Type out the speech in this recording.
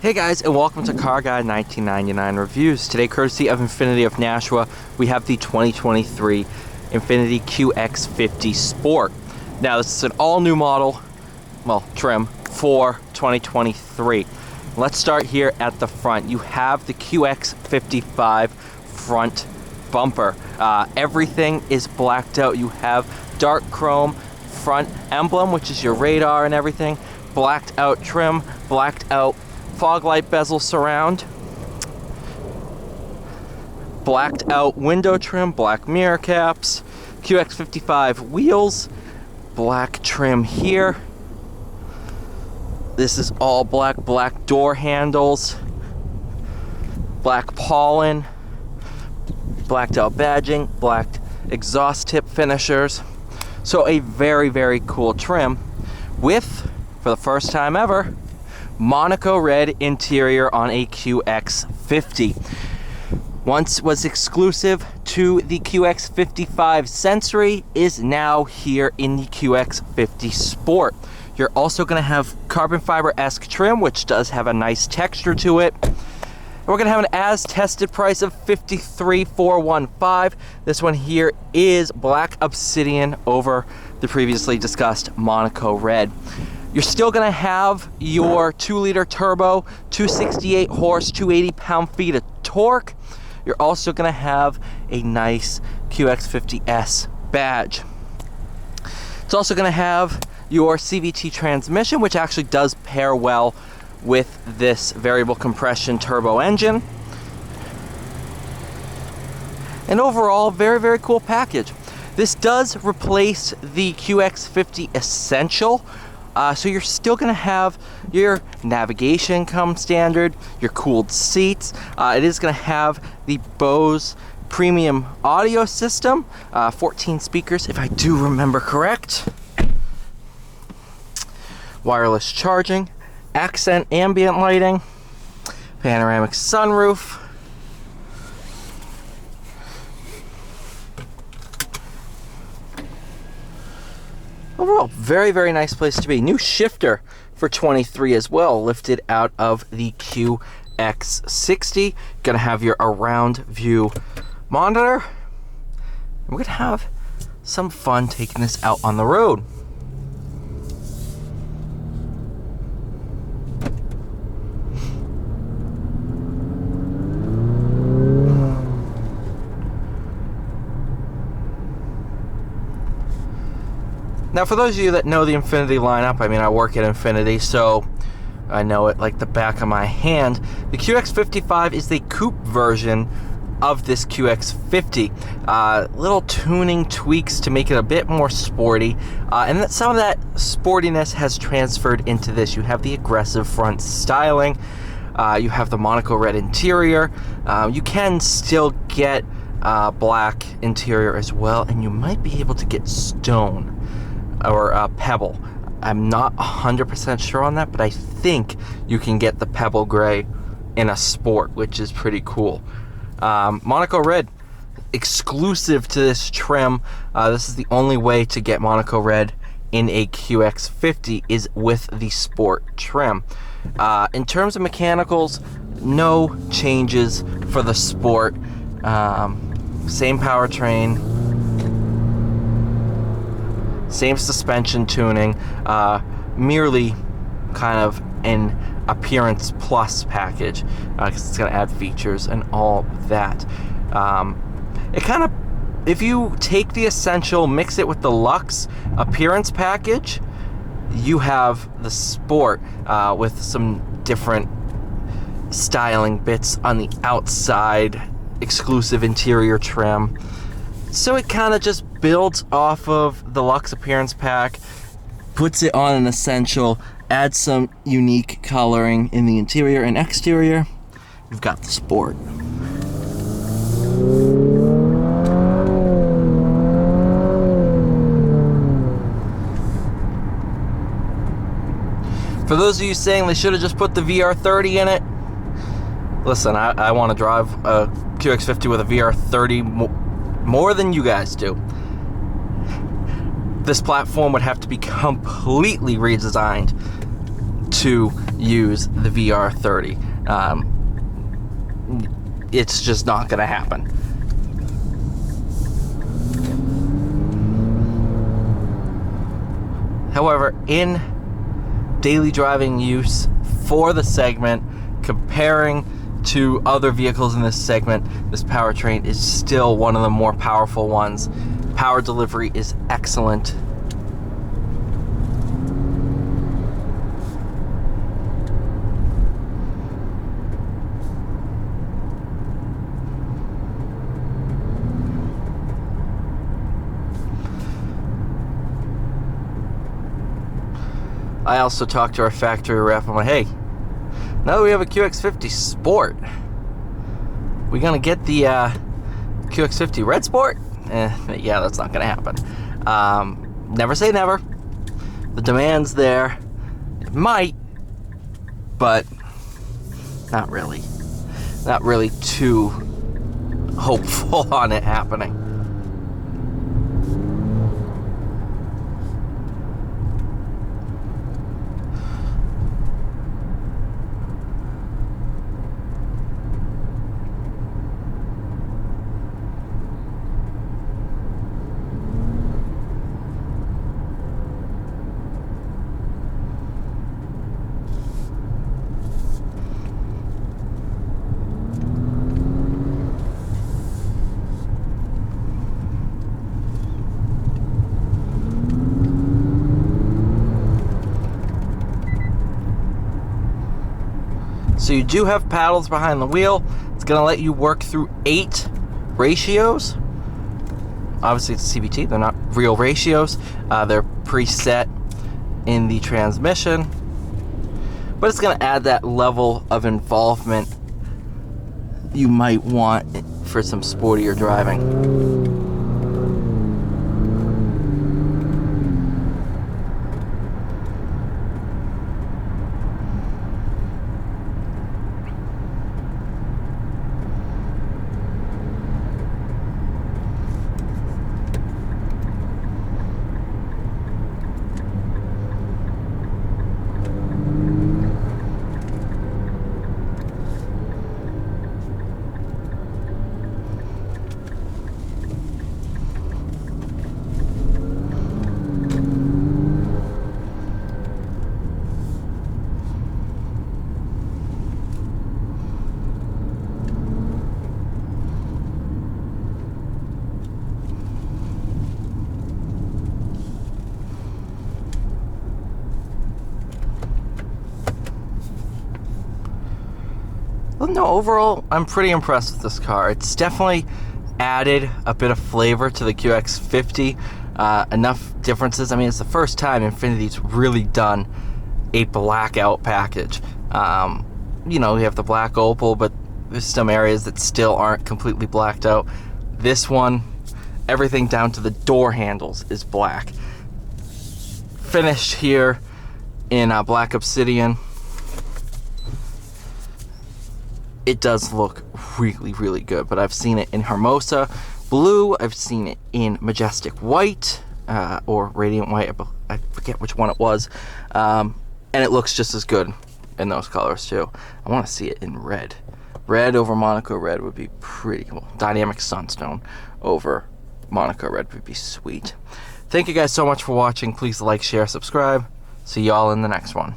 Hey guys, and welcome to Car Guy 1999 Reviews. Today, courtesy of INFINITI of Nashua, we have the 2023 INFINITI QX50 Sport. Now, this is an all-new model, well, trim, for 2023. Let's start here at the front. You have the QX55 front bumper. Everything is blacked out. You have dark chrome front emblem, which is your radar and everything, blacked out trim, blacked out fog light bezel surround, blacked out window trim, black mirror caps, QX55 wheels, black trim here. This is all black, black door handles, black pollen, blacked out badging, black exhaust tip finishers. So a very, very cool trim with, for the first time ever, Monaco red interior on a QX50. Once was exclusive to the QX55 Sensory, is now here in the QX50 Sport. You're also going to have carbon fiber-esque trim, which does have a nice texture to it. We're going to have an as-tested price of $53,415. This one here is black obsidian over the previously discussed Monaco red. You're still going to have your 2-liter turbo, 268 horse, 280 pound-feet of torque. You're also going to have a nice QX50S badge. It's also going to have your CVT transmission, which actually does pair well with this variable compression turbo engine. And overall, very, very cool package. This does replace the QX50 Essential. So you're still going to have your navigation come standard, your cooled seats. It is going to have the Bose premium audio system, 14 speakers if I do remember correct. Wireless charging, accent ambient lighting, panoramic sunroof. Overall, very, very nice place to be. New shifter for 23 as well, lifted out of the QX60. Gonna have your around view monitor. We're gonna have some fun taking this out on the road. Now, for those of you that know the INFINITI lineup, I mean, I work at INFINITI, so I know it like the back of my hand. The QX55 is the coupe version of this QX50. Little tuning tweaks to make it a bit more sporty, and that some of that sportiness has transferred into this. You have the aggressive front styling, you have the Monaco red interior, you can still get black interior as well, and you might be able to get stone or pebble. I'm not 100% sure on that, but I think you can get the pebble gray in a Sport, which is pretty cool. Monaco red, exclusive to this trim. This is the only way to get Monaco red in a QX50 is with the Sport trim. In terms of mechanicals, no changes for the Sport. Same powertrain, same suspension tuning, merely kind of an appearance plus package, because it's going to add features and all that. It kind of, if you take the Essential, mix it with the Luxe appearance package, you have the Sport with some different styling bits on the outside, exclusive interior trim. So it kind of just builds off of the Luxe appearance pack, puts it on an Essential, adds some unique coloring in the interior and exterior. You've got the Sport. For those of you saying they should have just put the VR30 in it, listen, I want to drive a QX50 with a VR30 more than you guys do. This platform would have to be completely redesigned to use the VR30. It's just not going to happen. However, in daily driving use for the segment, comparing to other vehicles in this segment, this powertrain is still one of the more powerful ones. Power delivery is excellent. I also talked to our factory rep. I'm like, hey, now that we have a QX50 Sport, we gonna get the QX50 Red Sport? Yeah, that's not gonna happen. Never say never. The demand's there. It might, but not really. Not really too hopeful on it happening. So you do have paddles behind the wheel. It's going to let you work through 8 ratios. Obviously it's CVT, they're not real ratios. They're preset in the transmission. But it's going to add that level of involvement you might want for some sportier driving. Well, no, overall, I'm pretty impressed with this car. It's definitely added a bit of flavor to the QX50. Enough differences. I mean, it's the first time Infiniti's really done a blackout package. You know, we have the black opal, but there's some areas that still aren't completely blacked out. This one, everything down to the door handles is black. Finished here in black obsidian. It does look really, really good, but I've seen it in Hermosa blue, I've seen it in majestic white, or radiant white, I forget which one it was, and it looks just as good in those colors too. I want to see it in red. Red over Monaco red would be pretty cool. Dynamic Sunstone over Monaco red would be sweet. Thank you guys so much for watching. Please like, share, subscribe. See y'all in the next one.